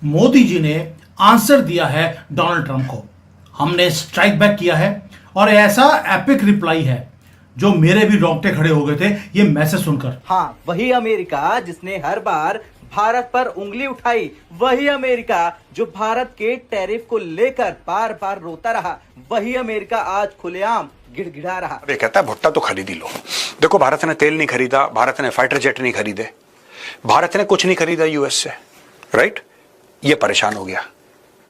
मोदी जी ने आंसर दिया है डोनाल्ड ट्रंप को। हमने स्ट्राइक बैक किया है और ऐसा एपिक रिप्लाई है जो मेरे भी रोंगटे खड़े हो गए थे ये मैसेज सुनकर। हाँ, वही अमेरिका जिसने हर बार भारत पर उंगली उठाई, वही अमेरिका जो भारत के टैरिफ को लेकर बार बार रोता रहा, वही अमेरिका आज खुलेआम गिड़गिड़ा रहा। अबे कहता है भुट्टा तो खरीद ही लो। देखो, भारत ने तेल नहीं खरीदा, भारत ने फाइटर जेट नहीं खरीदे, भारत ने कुछ नहीं खरीदा यूएस से, राइट? ये परेशान हो गया।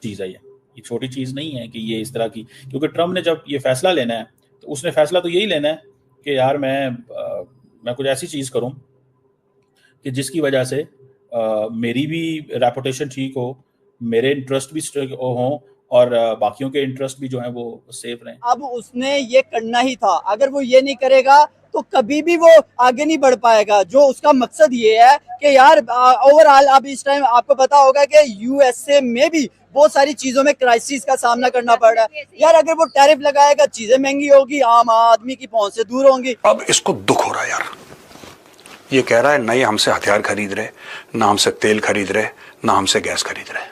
चीज है ये छोटी चीज नहीं है कि ये इस तरह की, क्योंकि ट्रम्प ने जब ये फैसला लेना है तो उसने फैसला तो यही लेना है कि यार मैं कुछ ऐसी चीज करूं कि जिसकी वजह से मेरी भी रेपुटेशन ठीक हो, मेरे इंटरेस्ट भी हो और बाकियों के इंटरेस्ट भी जो है वो सेफ रहें। अब उसने ये करना ही था। अगर वो ये नहीं करेगा तो कभी भी वो आगे नहीं बढ़ पाएगा। जो उसका मकसद ये है कि यार ओवरऑल अब इस टाइम आपको पता होगा कि यूएसए में भी बहुत सारी चीजों में क्राइसिस का सामना करना पड़ रहा है। यार अगर वो टैरिफ लगाएगा, चीजें महंगी होगी, आम आदमी की पहुंच से दूर होंगी। अब इसको दुख हो रहा है यार। ये कह रहा है ना ये हमसे हथियार खरीद रहे, ना हमसे तेल खरीद रहे, ना हमसे गैस खरीद रहे,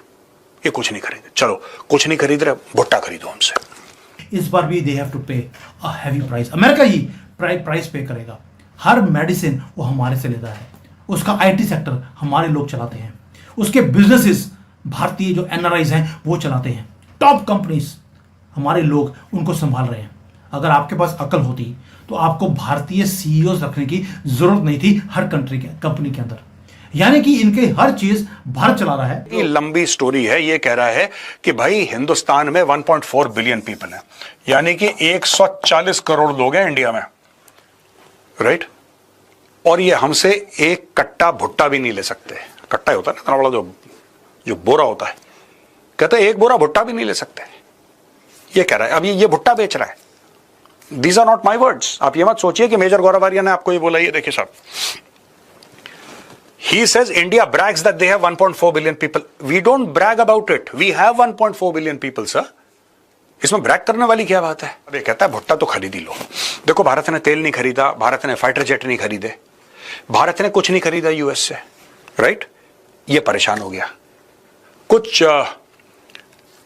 ये कुछ नहीं खरीदे। चलो कुछ नहीं खरीद रहे, भुट्टा खरीदो हमसे। इस बार भी दे हैव टू पे a heavy price. America he price पे करेगा। हर मेडिसिन वो हमारे से लेता है, उसका आईटी सेक्टर हमारे लोग चलाते हैं, उसके बिजनेसेस भारतीय जो एनआरआईज हैं वो चलाते हैं, टॉप कंपनीज हमारे लोग उनको संभाल रहे हैं। अगर आपके पास अकल होती तो आपको भारतीय सीईओ रखने की जरूरत नहीं थी हर कंपनी के अंदर। यानी कि इनके हर चीज भारत चला रहा है। ये लंबी स्टोरी है। ये कह रहा है कि भाई हिंदुस्तान में 1.4 बिलियन पीपल है, यानी कि 140 करोड़ लोग हैं इंडिया में, राइट? और ये हमसे एक कट्टा भुट्टा भी नहीं ले सकते। कट्टा होता है ना इतना बड़ा जो बोरा होता है, कहते हैं एक बोरा भुट्टा भी नहीं ले सकते। ये कह रहा है। अब ये भुट्टा बेच रहा है। These are not my words. आप ये मत सोचिए कि मेजर गौरवारिया ने आपको ये बोला। ये देखिए साहब, he says India brags that they have 1.4 billion people. We don't brag about it. We have 1.4 billion people, sir. इसमें ब्रैग करने वाली क्या बात है? अब ये कहता है भुट्टा तो खरीद ही लो। देखो, भारत ने तेल नहीं खरीदा, भारत ने फाइटर जेट नहीं खरीदे, भारत ने कुछ नहीं खरीदा यूएस से, राइट? ये परेशान हो गया। कुछ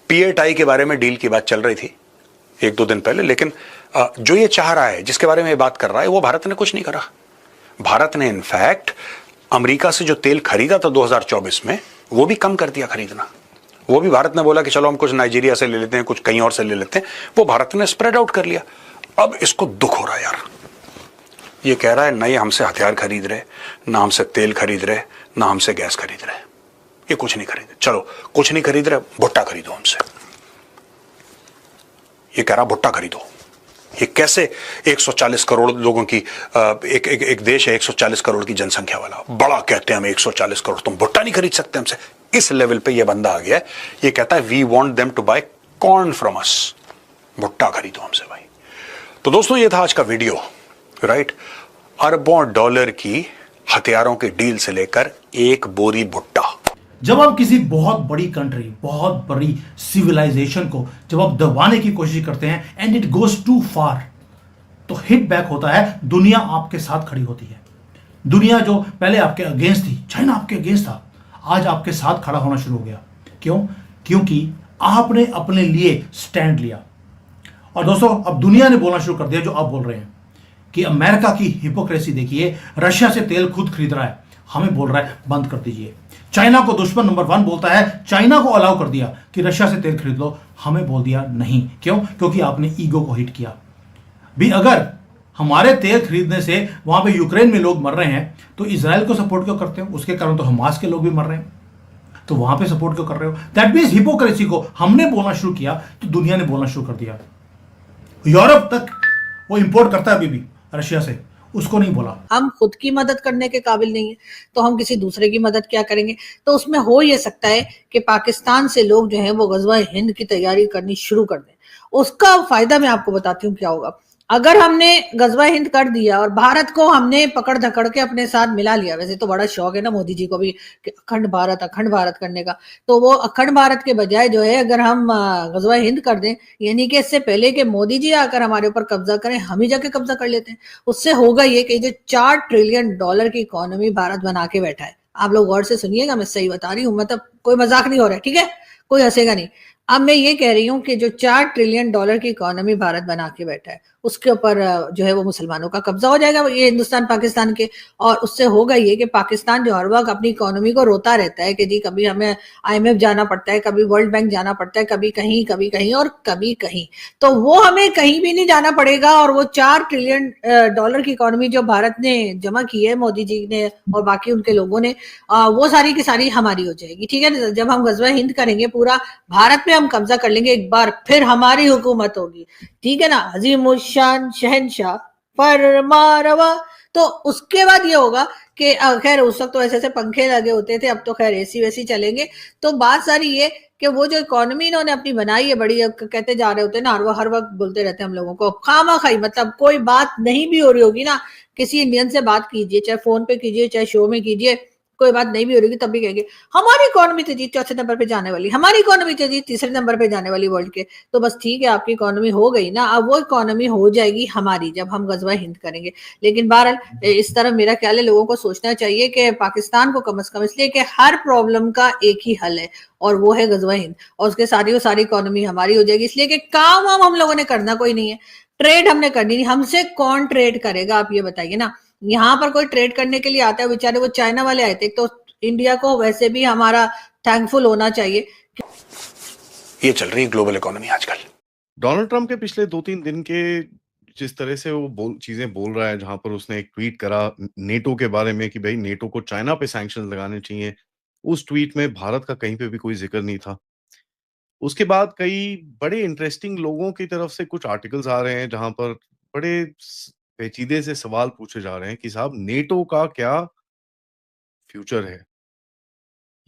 पीएटाई के बारे में डील की बात चल रही थी 1-2 दिन पहले, लेकिन जो ये चाह रहा है, जिसके बारे में ये बात कर रहा है, वो भारत ने कुछ नहीं करा। भारत ने इनफैक्ट अमेरिका से जो तेल खरीदा था 2024 में, वो भी कम कर दिया खरीदना। वो भी भारत ने बोला कि चलो हम कुछ नाइजीरिया से ले लेते हैं, कुछ कहीं और से ले लेते हैं, वो भारत ने स्प्रेड आउट कर लिया। अब इसको दुख हो रहा है यार। ये कह रहा है ना ये हमसे हथियार खरीद रहे, ना हमसे तेल खरीद रहे, ना हमसे गैस खरीद रहे, ये कुछ नहीं खरीदे। चलो कुछ नहीं खरीद रहे, भुट्टा खरीदो हमसे। ये कह रहा भुट्टा खरीदो। ये कैसे 140 करोड़ लोगों की एक देश है 140 करोड़ की जनसंख्या वाला, बड़ा कहते हैं हमें 140 करोड़, तुम भुट्टा नहीं खरीद सकते हमसे। इस लेवल पे ये बंदा आ गया है। ये कहता है we want them to buy corn from us. भुट्टा खरीदो हमसे भाई। तो दोस्तों, ये था आज का वीडियो, राइट? अरबों डॉलर की हथियारों की डील से लेकर एक बोरी भुट्टा। जब आप किसी बहुत बड़ी कंट्री, बहुत बड़ी सिविलाइजेशन को जब आप दबाने की कोशिश करते हैं एंड इट गोज टू फार, तो हिट बैक होता है। दुनिया आपके साथ खड़ी होती है। दुनिया जो पहले आपके अगेंस्ट थी, चाइना आपके अगेंस्ट था, आज आपके साथ खड़ा होना शुरू हो गया। क्यों? क्योंकि आपने अपने लिए स्टैंड लिया। और दोस्तों, अब दुनिया ने बोलना शुरू कर दिया जो आप बोल रहे हैं कि अमेरिका की हिपोक्रेसी देखिए, रशिया से तेल खुद खरीद रहा है, हमें बोल रहा है बंद कर दीजिए। चाइना को दुश्मन नंबर 1 बोलता है, चाइना को अलाउ कर दिया कि रशिया से तेल खरीद लो, हमें बोल दिया नहीं। क्यों? क्योंकि आपने ईगो को हिट किया। भी अगर हमारे तेल खरीदने से वहां पे यूक्रेन में लोग मर रहे हैं तो इजराइल को सपोर्ट क्यों करते हो? उसके कारण तो हमास के लोग भी मर रहे हैं, तो वहां पे सपोर्ट क्यों कर रहे हो? दैट मीन्स हिपोक्रेसी को हमने बोलना शुरू किया तो दुनिया ने बोलना शुरू कर दिया। यूरोप तक वो इंपोर्ट करता है अभी भी रशिया से, उसको नहीं बोला। हम खुद की मदद करने के काबिल नहीं है तो हम किसी दूसरे की मदद क्या करेंगे? तो उसमें हो ये सकता है कि पाकिस्तान से लोग जो हैं वो गजवा हिंद की तैयारी करनी शुरू कर दें। उसका फायदा मैं आपको बताती हूँ क्या होगा। अगर हमने गजवा हिंद कर दिया और भारत को हमने पकड़ धकड़ के अपने साथ मिला लिया, वैसे तो बड़ा शौक है ना मोदी जी को भी कि अखंड भारत करने का, तो वो अखंड भारत के बजाय जो है अगर हम गजवा हिंद कर दें, यानी कि इससे पहले कि मोदी जी आकर हमारे ऊपर कब्जा करें, हम ही जाके कब्जा कर लेते हैं। उससे होगा ये कि जो $4 ट्रिलियन की इकोनॉमी भारत बना के बैठा है, आप लोग गौर से सुनिएगा, मैं सही बता रही हूँ, मतलब कोई मजाक नहीं हो रहा है, ठीक है, कोई हंसेगा नहीं। अब मैं ये कह रही हूँ कि जो $4 ट्रिलियन की इकोनॉमी भारत बना के बैठा है, उसके ऊपर जो है वो मुसलमानों का कब्जा हो जाएगा, ये हिंदुस्तान पाकिस्तान के। और उससे होगा ये कि पाकिस्तान जो हर वक्त अपनी इकोनॉमी को रोता रहता है कि जी कभी हमें IMF जाना पड़ता है, कभी वर्ल्ड बैंक जाना पड़ता है, कभी कहीं और कभी कहीं, तो वो हमें कहीं भी नहीं जाना पड़ेगा। और वो $4 ट्रिलियन की इकोनॉमी जो भारत ने जमा की है, मोदी जी ने और बाकी उनके लोगों ने, वो सारी की सारी हमारी हो जाएगी, ठीक है ना। जब हम गजवा हिंद करेंगे, पूरा भारत पे हम कब्जा कर लेंगे एक बार, फिर हमारी हुकूमत होगी, ठीक है ना। अजीमुशान शहनशाह फरमारवा। तो उसके बाद ये होगा कि खैर उस वक्त तो ऐसे ऐसे पंखे लगे होते थे, अब तो खैर एसी वैसी चलेंगे। तो बात सारी ये कि वो जो इकोनॉमी इन्होंने अपनी बनाई है बड़ी, कहते जा रहे होते हैं ना, हर वक्त बोलते रहते हैं हम लोगों को खामा खाई, मतलब कोई बात नहीं भी हो रही होगी ना, किसी इंडियन से बात कीजिए, चाहे फोन पे कीजिए चाहे शो में कीजिए, कोई बात नहीं भी हो रही तब भी कहेंगे हमारी इकोनॉमी तो जी चौथे नंबर पे जाने वाली, हमारी इकोनॉमी तो जी तीसरे नंबर पे जाने वाली वर्ल्ड के। तो बस ठीक है, आपकी इकोनॉमी हो गई ना, अब वो इकोनॉमी हो जाएगी हमारी जब हम गजवा हिंद करेंगे। लेकिन बहरहाल इस तरह मेरा ख्याल है लोगों को सोचना चाहिए कि पाकिस्तान को कम से कम, इसलिए कि हर प्रॉब्लम का एक ही हल है और वो है गजवा हिंद, और उसके सारी इकोनॉमी हमारी हो जाएगी। इसलिए कि काम हम लोगों ने करना कोई नहीं है, ट्रेड हमने करनी नहीं, हमसे कौन ट्रेड करेगा आप ये बताइए ना। यहाँ पर कोई ट्रेड करने के लिए आता है, बेचारे वो चाइना वाले आए थे, तो इंडिया को वैसे भी हमारा थैंकफुल होना चाहिए। ये चल रही है ग्लोबल इकोनॉमी आजकल। डोनाल्ड ट्रंप के पिछले 2-3 दिन के जिस तरह से वो चीजें बोल रहा है, जहां पर उसने एक ट्वीट करा नेटो के बारे में कि भाई नेटो को चाइना पे सैंक्शन लगाने चाहिए, उस ट्वीट में भारत का कहीं पे भी कोई जिक्र नहीं था। उसके बाद कई बड़े इंटरेस्टिंग लोगों की तरफ से कुछ आर्टिकल्स आ रहे हैं जहां पर बड़े पेचीदे से सवाल पूछे जा रहे हैं कि साहब नेटो का क्या फ्यूचर है।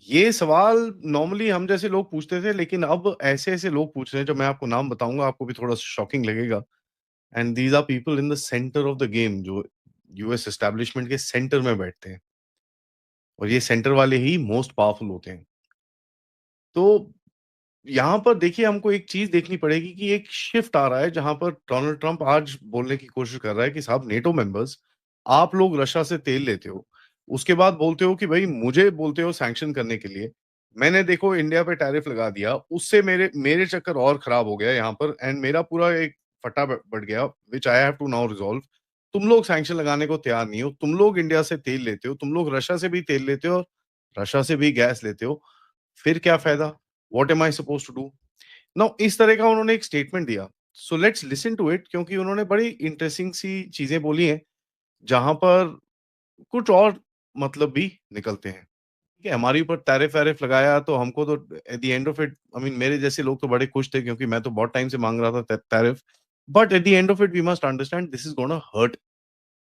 ये सवाल नॉर्मली हम जैसे लोग पूछते थे, लेकिन अब ऐसे-ऐसे लोग पूछ रहे हैं, जो मैं आपको नाम बताऊँगा, आपको भी थोड़ा शॉकिंग लगेगा। And these are people in the centre of the game, जो यूएस एस्टैब्लिशमेंट के सेंटर में बैठते हैं और ये सेंटर वाले ही मोस्ट पावरफुल होते हैं। तो यहाँ पर देखिए हमको एक चीज़ देखनी पड़ेगी कि एक शिफ्ट आ रहा है, जहाँ पर डोनाल्ड ट्रम्प आज बोलने की कोशिश कर रहा है कि साहब नेटो मेंबर्स, आप लोग रशिया से तेल लेते हो। उसके बाद बोलते हो कि भई मुझे बोलते हो सैंक्शन करने के लिए। मैंने देखो इंडिया पे टैरिफ लगा दिया, उससे मेरे मेरे चक्कर और खराब हो गया यहाँ पर एंड मेरा पूरा एक फटा ब बढ़ गया which I have to now resolve. तुम लोग सैंक्शन लगाने को तैयार नहीं हो, तुम लोग इंडिया से तेल लेते हो, तुम लोग रशिया से भी तेल लेते हो, रशिया से भी गैस लेते हो। फिर क्या फ़ायदा? What am I supposed to do? Now इस तरह का उन्होंने एक स्टेटमेंट दिया। So let's listen to it, क्योंकि उन्होंने बड़ी इंटरेस्टिंग सी चीज़ें बोली हैं, जहाँ पर कुछ और मतलब भी निकलते हैं। ठीक है, हमारे ऊपर टैरिफ-वैरिफ लगाया तो हमको तो eight the end of it I mean मेरे जैसे लोग तो बड़े खुश थे, क्योंकि मैं तो बहुत टाइम से माँग रहा था tariff. But at the end of it we must understand this is gonna hurt,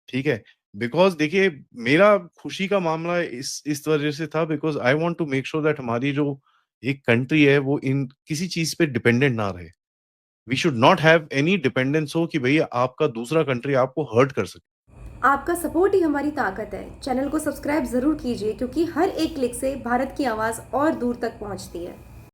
ठीक है? बिकॉज़ देखिए मेरा खुशी का मामला इस वजह से था, because I want to make sure that हमारी जो एक कंट्री है वो इन किसी चीज़ पे डिपेंडेंट ना रहे। We should not have any dependence हो कि भई आपका दूसरा कंट्री आपको हर्ट कर सके। आपका सपोर्ट ही हमारी ताकत है। चैनल को सब्सक्राइब जरूर कीजिए, क्योंकि हर एक क्लिक से भारत की आवाज़ और दूर तक पहुंचती है।